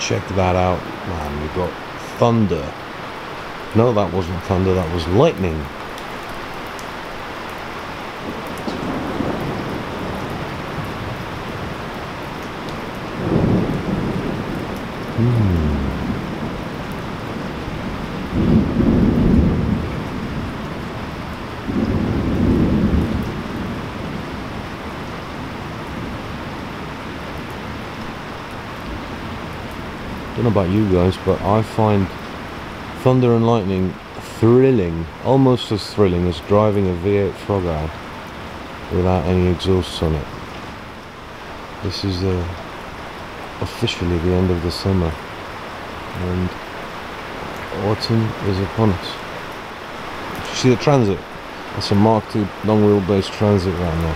check that out, man. We got thunder. No, that wasn't thunder, that was lightning. Don't know about you guys, but I find thunder and lightning thrilling, almost as thrilling as driving a V8 Frog Eye without any exhausts on it. This is officially the end of the summer, and autumn is upon us. See the Transit? That's a Mark II long wheelbase Transit right now.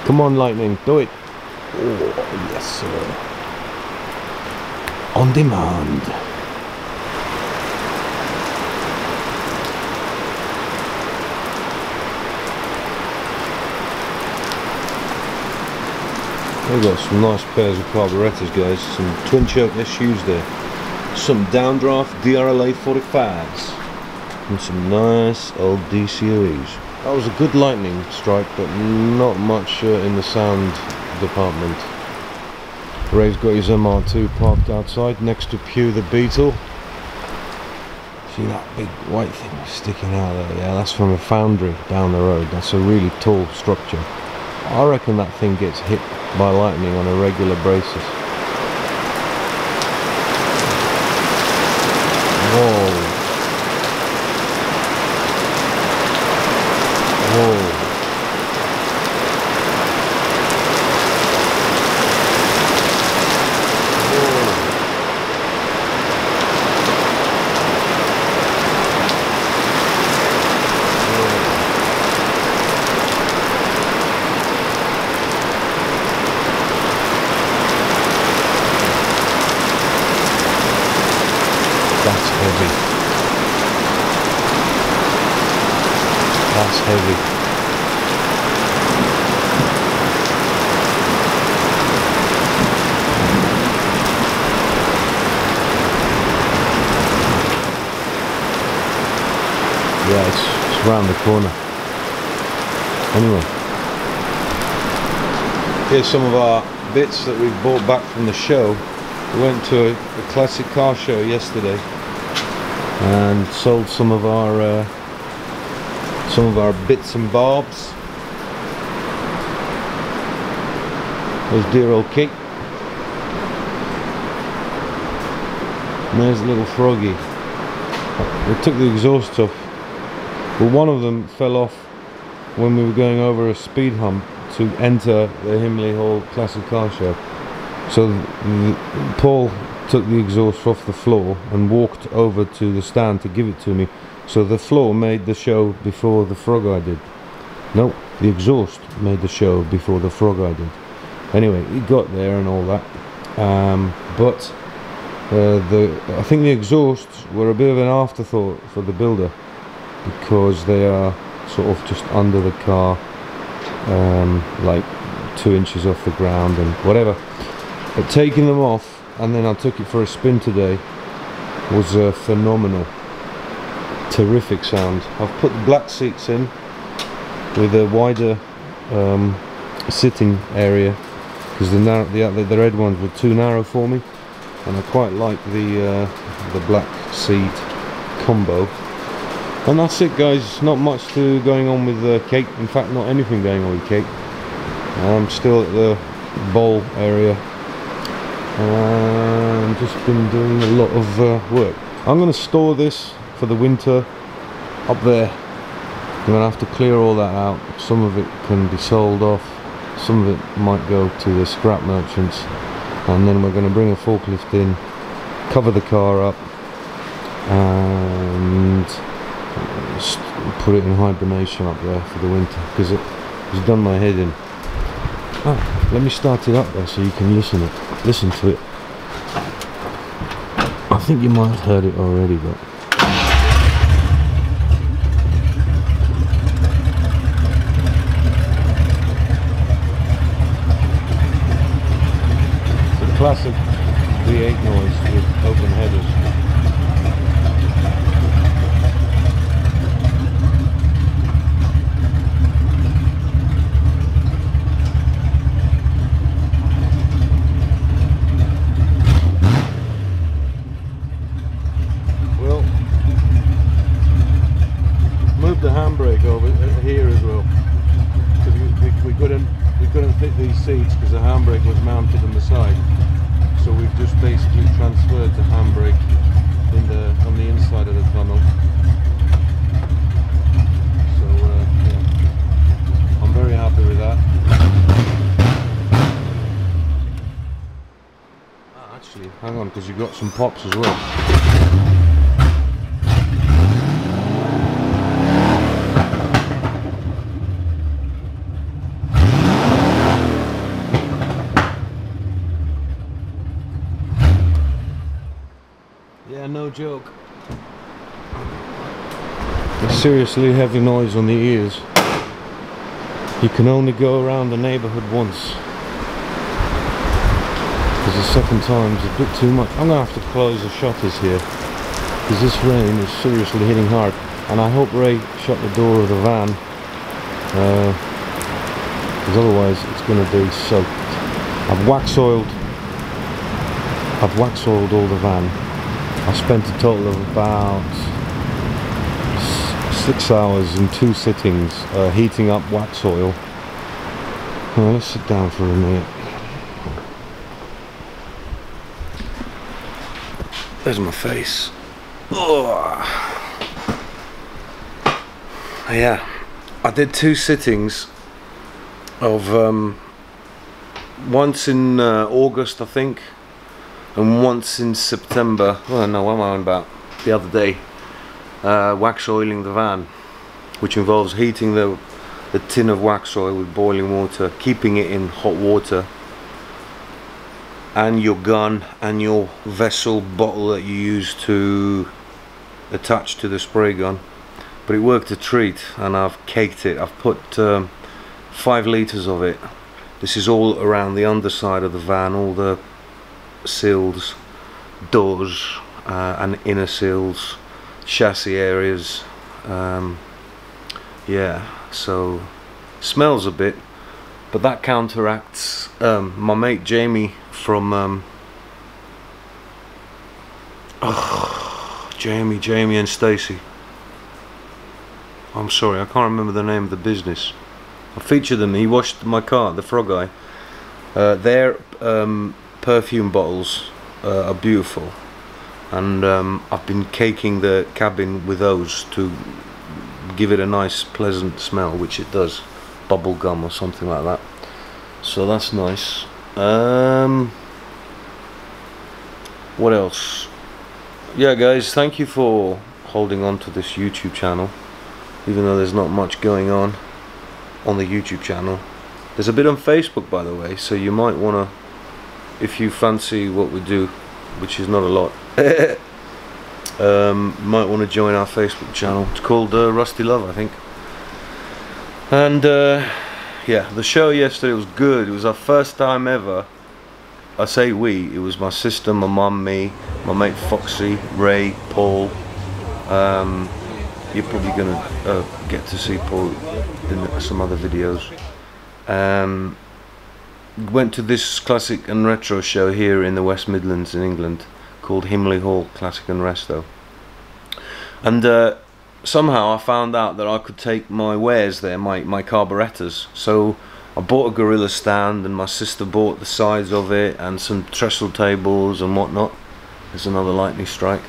Come on, lightning, do it! Oh, yes sir. On demand. We've got some nice pairs of carburetors, guys. Some twin choke SUs there. Some downdraft DRLA 45s. And some nice old DCOEs. That was a good lightning strike, but not much in the sound department. Ray's got his MR2 parked outside next to Pew the Beetle. See that big white thing sticking out there? Yeah, that's from a foundry down the road. That's a really tall structure. I reckon that thing gets hit by lightning on a regular basis. Whoa. Whoa. That's heavy. That's heavy. Yeah, it's round the corner. Anyway, here's some of our bits that we bought back from the show. We went to a classic car show yesterday and sold some of our bits and bobs. There's dear old Kate. And there's the little froggy. We took the exhaust off. Well, one of them fell off when we were going over a speed hump to enter the Himley Hall classic car show. So Paul took the exhaust off the floor and walked over to the stand to give it to me. So the floor made the show before the Frog Eye did. No, the exhaust made the show before the Frog Eye did. Anyway, he got there and all that. But I think the exhausts were a bit of an afterthought for the builder, because they are sort of just under the car, like 2 inches off the ground and whatever. But taking them off, and then I took it for a spin today, was phenomenal. Terrific sound. I've put the black seats in with a wider sitting area, because the red ones were too narrow for me, and I quite like the black seat combo. And that's it, guys. Not much going on with Kate. In fact, not anything going on with Kate. I'm still at the bowl area. And just been doing a lot of work. I'm going to store this for the winter up there. I'm going to have to clear all that out. Some of it can be sold off, some of it might go to the scrap merchants, and then we're going to bring a forklift in, cover the car up, and put it in hibernation up there for the winter, because it's done my head in. Let me start it up there so you can listen to it. I think you might have heard it already, but it's a classic V8 noise with open headers. The handbrake over here as well, because we couldn't fit these seats because the handbrake was mounted on the side, so we've just basically transferred the handbrake on the inside of the tunnel. So yeah, I'm very happy with that. Actually, hang on, because you've got some pops as well. Yeah, no joke. A seriously heavy noise on the ears. You can only go around the neighbourhood once. Because the second time's a bit too much. I'm going to have to close the shutters here, because this rain is seriously hitting hard. And I hope Ray shut the door of the van, because otherwise it's going to be soaked. I've wax oiled all the van. I spent a total of about 6 hours in 2 sittings heating up wax oil. Well, let's sit down for a minute. There's my face. Oh. Yeah, I did 2 sittings of once in August, I think, and once in September. Well, no, what am I on about? The other day, wax oiling the van, which involves heating the tin of wax oil with boiling water, keeping it in hot water, and your gun and your vessel bottle that you use to attach to the spray gun. But it worked a treat, and I've caked it. I've put 5 litres of it. This is all around the underside of the van, all the sills, doors, and inner sills, chassis areas. Yeah, so smells a bit, but that counteracts my mate Jamie from Jamie and Stacey. I'm sorry, I can't remember the name of the business. I featured them. He washed my car, the Frog Eye. Their perfume bottles are beautiful, and I've been caking the cabin with those to give it a nice pleasant smell, which it does, bubble gum or something like that. So that's nice. What else? Yeah guys, thank you for holding on to this YouTube channel, even though there's not much going on the YouTube channel. There's a bit on Facebook, by the way, so you might want to, if you fancy what we do, which is not a lot, might want to join our Facebook channel. It's called Rusty Love, I think. And yeah, the show yesterday was good. It was our first time ever. I say we, it was my sister, my mum, me, my mate Foxy, Ray, Paul. You're probably gonna get to see Paul in some other videos. Went to this classic and retro show here in the West Midlands in England called Himley Hall Classic and Resto, and somehow I found out that I could take my wares there, my carburettors. So I bought a gorilla stand, and my sister bought the sides of it and some trestle tables and whatnot. There's another lightning strike.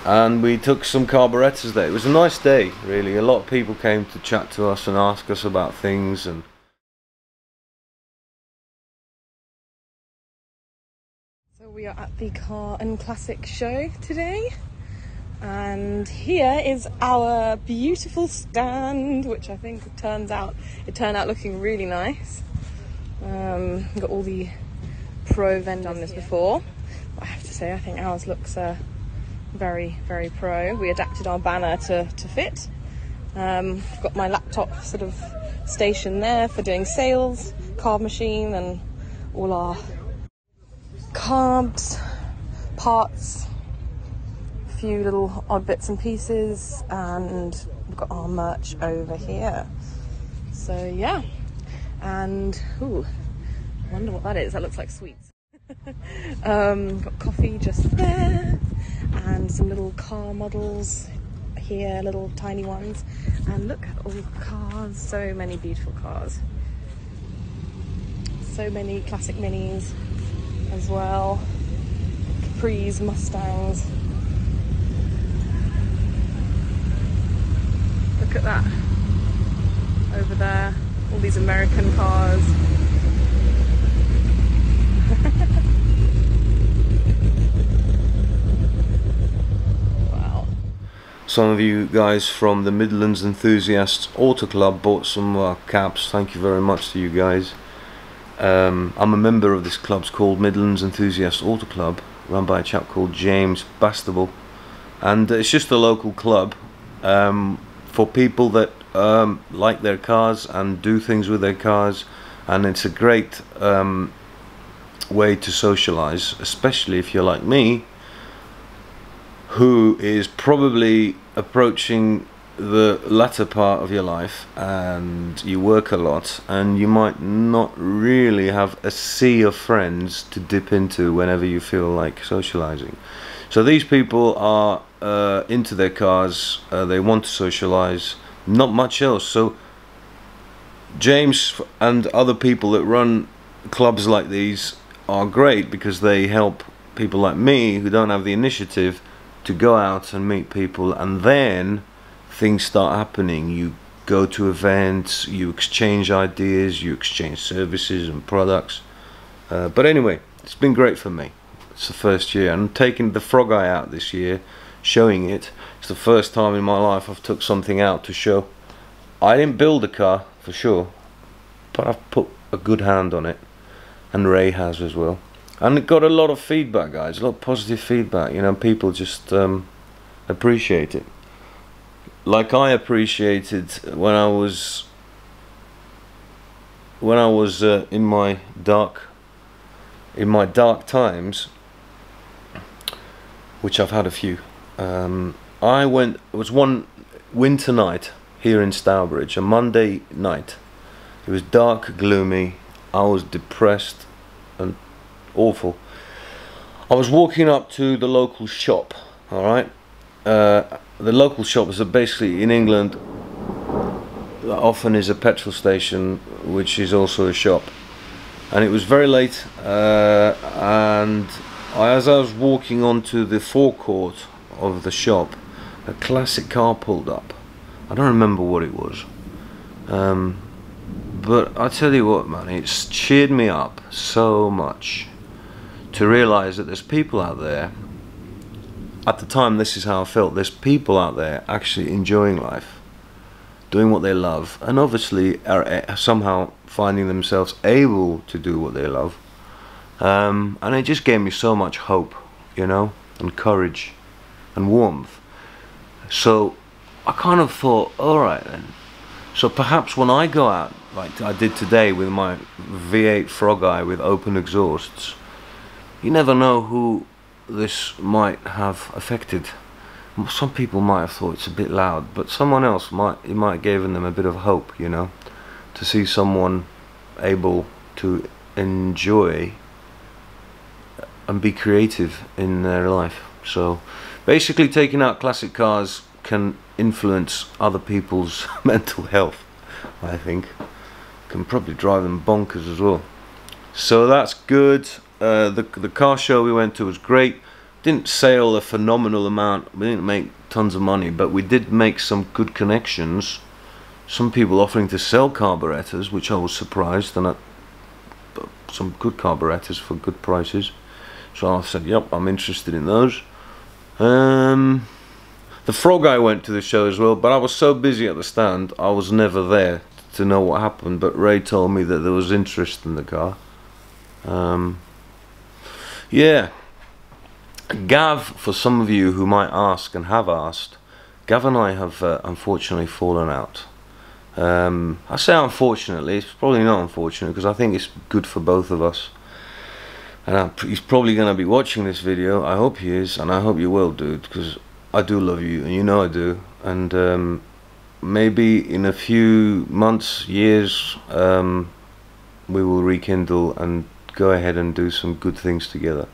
And we took some carburettors there. It was a nice day, really. A lot of people came to chat to us and ask us about things. And so we are at the Car and Classic show today, and here is our beautiful stand, which I think turned out looking really nice. We've got all the pro vendors on this before. I have to say, I think ours looks very, very pro. We adapted our banner to fit. I've got my laptop sort of station there for doing sales, card machine, and all our carbs, parts, a few little odd bits and pieces, and we've got our merch over here. So yeah, and ooh, I wonder what that is. That looks like sweets. Got coffee just there, and some little car models here, little tiny ones, and look at all the cars. So many beautiful cars, so many classic minis as well, Capris, Mustangs. Look at that over there, all these American cars. Wow. Some of you guys from the Midlands Enthusiasts Auto Club bought some caps. Thank you very much to you guys. I'm a member of this club. It's called Midlands Enthusiast Auto Club, run by a chap called James Bastable, and it's just a local club for people that like their cars and do things with their cars, and it's a great way to socialize, especially if you're like me, who is probably approaching the latter part of your life and you work a lot and you might not really have a sea of friends to dip into whenever you feel like socializing. So these people are into their cars, they want to socialize, not much else. So James and other people that run clubs like these are great because they help people like me who don't have the initiative to go out and meet people, and then things start happening. You go to events, you exchange ideas, you exchange services and products. But anyway, it's been great for me. It's the first year, and I'm taking the Frog Eye out this year, showing it. It's the first time in my life I've took something out to show. I didn't build a car for sure, but I've put a good hand on it, and Ray has as well. And it got a lot of feedback, guys, a lot of positive feedback. You know, people just appreciate it. Like I appreciated when I was in my dark times, which I've had a few. It was one winter night here in Stourbridge, a Monday night. It was dark, gloomy. I was depressed and awful. I was walking up to the local shop. All right. The local shop is basically, in England, often is a petrol station, which is also a shop. And it was very late, and as I was walking onto the forecourt of the shop, a classic car pulled up. I don't remember what it was, but I tell you what, man, it's cheered me up so much to realise that there's people out there. At the time, this is how I felt. There's people out there actually enjoying life, doing what they love, and obviously are somehow finding themselves able to do what they love. And it just gave me so much hope, you know, and courage and warmth. So I kind of thought, all right then. So perhaps when I go out, like I did today with my V8 Frog Eye with open exhausts, you never know who this might have affected. Some people might have thought it's a bit loud, but someone else might have given them a bit of hope, you know, to see someone able to enjoy and be creative in their life. So basically, taking out classic cars can influence other people's mental health, I think. Can probably drive them bonkers as well. So that's good. The car show we went to was great. Didn't sell a phenomenal amount. We didn't make tons of money, but we did make some good connections. Some people offering to sell carburetors, which I was surprised, and some good carburetors for good prices. So I said, yep, I'm interested in those. The Frog Eye went to the show as well, but I was so busy at the stand, I was never there to know what happened. But Ray told me that there was interest in the car. Yeah. Gav, for some of you who might ask and have asked, Gav and I have unfortunately fallen out. I say unfortunately, it's probably not unfortunate because I think it's good for both of us. and he's probably going to be watching this video. I hope he is, and I hope you will, dude, because I do love you, and you know I do. And maybe in a few months, years, we will rekindle and go ahead and do some good things together.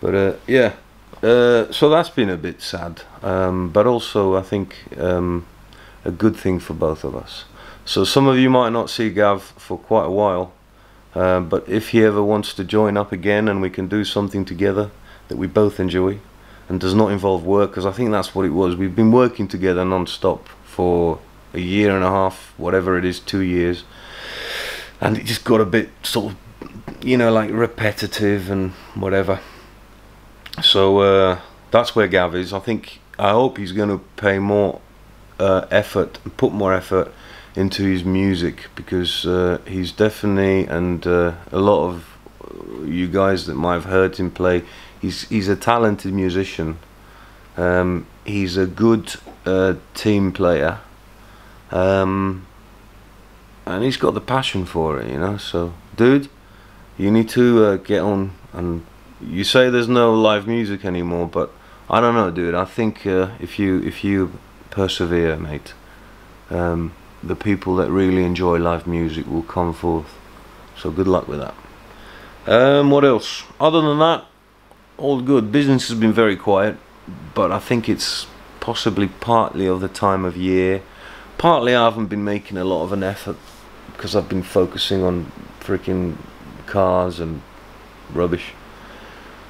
But yeah, so that's been a bit sad, but also I think a good thing for both of us. So some of you might not see Gav for quite a while, but if he ever wants to join up again and we can do something together that we both enjoy and does not involve work, because I think that's what it was. We've been working together non-stop for a year and a half, whatever it is, 2 years, and it just got a bit sort of, you know, like repetitive and whatever. So that's where Gav is. I hope he's going to pay more effort and put more effort into his music, because he's definitely, and a lot of you guys that might have heard him play, he's a talented musician. He's a good team player, and he's got the passion for it, you know. So dude, you need to get on. And you say there's no live music anymore, but I don't know, dude. I think if you persevere, mate, the people that really enjoy live music will come forth. So good luck with that. What else? Other than that, all good. Business has been very quiet, but I think it's possibly partly of the time of year. Partly I haven't been making a lot of an effort because I've been focusing on freaking cars and rubbish.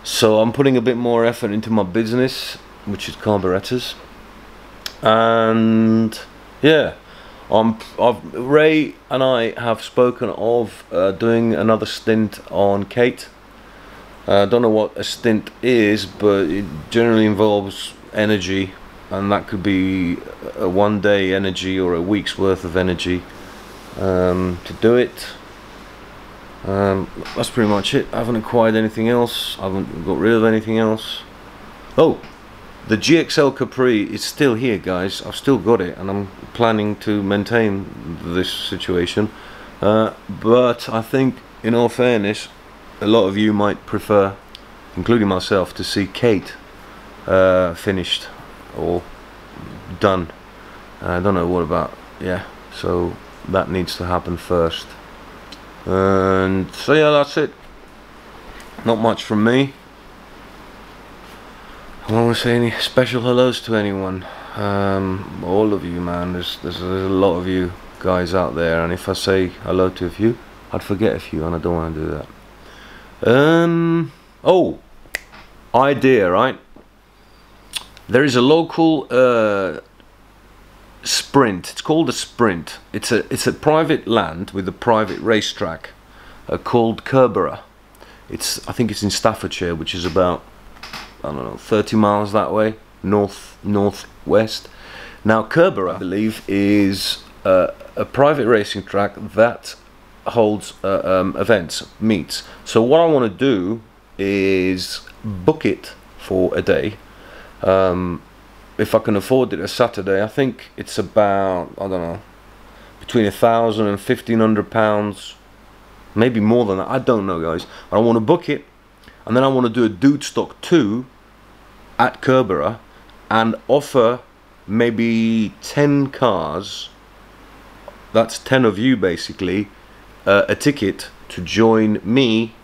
So I'm putting a bit more effort into my business, which is carburetors. And yeah, Ray and I have spoken of doing another stint on Kate. I don't know what a stint is, but it generally involves energy, and that could be a one-day energy or a week's worth of energy to do it. That's pretty much it. I haven't acquired anything else. I haven't got rid of anything else. Oh, the GXL Capri is still here, guys. I've still got it, and I'm planning to maintain this situation. But I think, in all fairness, a lot of you might prefer, including myself, to see Kate finished or done. I don't know what about, yeah. So that needs to happen first. And so yeah, that's it. Not much from me. I don't want to say any special hellos to anyone. All of you, man. There's a lot of you guys out there, and if I say hello to a few, I'd forget a few, and I don't want to do that. Oh, idea, right? There is a local sprint. It's called a sprint. It's a private land with a private racetrack called Kerborough. I think it's in Staffordshire, which is about, I don't know, 30 miles that way, northwest. Now Kerborough, I believe, is a private racing track that holds events, meets. So what I want to do is book it for a day. If I can afford it, a Saturday. I think it's about, I don't know, between £1,000 and £1,500, maybe more than that. I don't know, guys. But I want to book it, and then I want to do a Dude Stock 2 at Kerborough and offer maybe 10 cars, that's 10 of you basically, a ticket to join me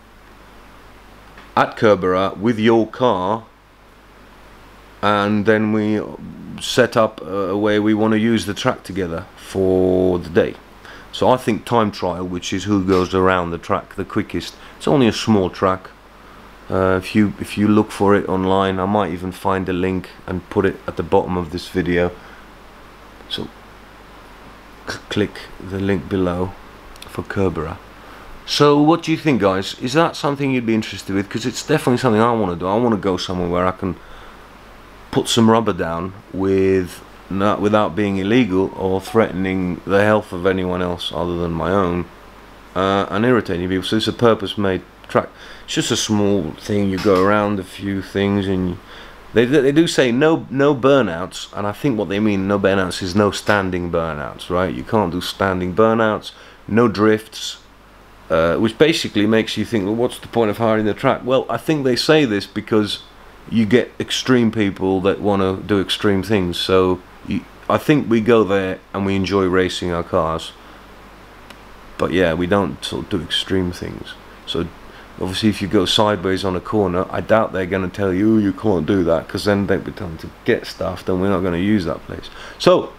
at Kerborough with your car, and then we set up a way we want to use the track together for the day. So I think time trial, which is who goes around the track the quickest. It's only a small track. If you look for it online, I might even find a link and put it at the bottom of this video. So click the link below for Kerborough. So what do you think, guys? Is that something you'd be interested with? Because it's definitely something I want to do. I want to go somewhere where I can put some rubber down without being illegal or threatening the health of anyone else other than my own, and irritating people. So it's a purpose-made track. It's just a small thing. You go around a few things, and they do say no burnouts, and I think what they mean no burnouts is no standing burnouts, right? You can't do standing burnouts, no drifts, which basically makes you think, well, what's the point of hiring the track? Well, I think they say this because you get extreme people that want to do extreme things. So I think we go there and we enjoy racing our cars, but yeah, we don't sort of do extreme things. So obviously if you go sideways on a corner, I doubt they're going to tell you, oh, you can't do that, because then they'd be telling to get stuffed and we're not going to use that place. So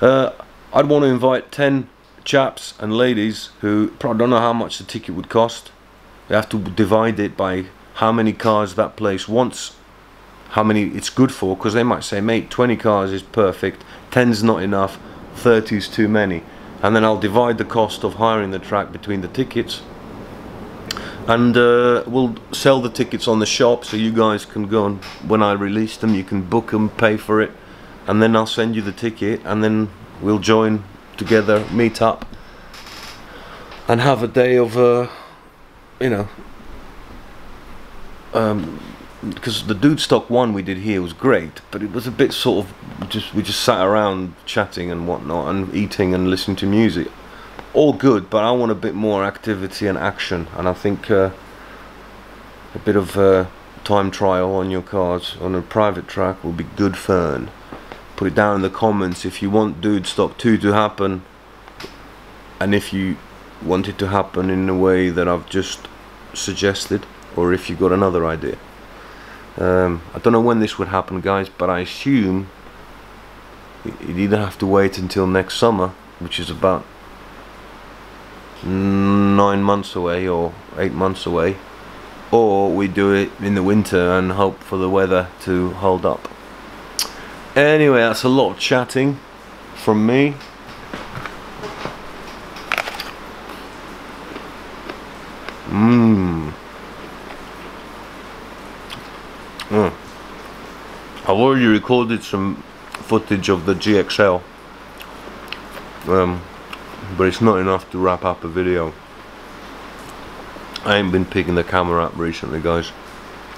I'd want to invite 10 chaps and ladies who probably don't know how much the ticket would cost. They have to divide it by how many cars that place wants, how many it's good for, because they might say, mate, 20 cars is perfect, 10's not enough, 30's too many. And then I'll divide the cost of hiring the track between the tickets, and we'll sell the tickets on the shop, so you guys can go, and when I release them you can book them, pay for it, and then I'll send you the ticket, and then we'll join together, meet up and have a day of you know, because the Dude Stock one we did here was great, but it was a bit sort of we just sat around chatting and whatnot and eating and listening to music. All good, but I want a bit more activity and action, and I think a bit of time trial on your cars on a private track will be good fun. Put it down in the comments if you want Dude Stock 2 to happen, and if you want it to happen in the way that I've just suggested, or if you've got another idea. I don't know when this would happen, guys, but I assume you'd either have to wait until next summer, which is about 9 months away or 8 months away, or we do it in the winter and hope for the weather to hold up. Anyway, that's a lot of chatting from me. I've already recorded some footage of the GXL, but it's not enough to wrap up a video. I ain't been picking the camera up recently, guys,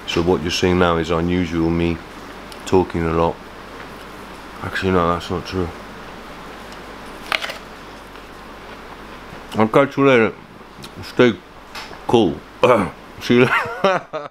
so what you're seeing now is unusual me talking a lot. Actually, no, that's not true. I'll catch you later. Stay cool. See you later.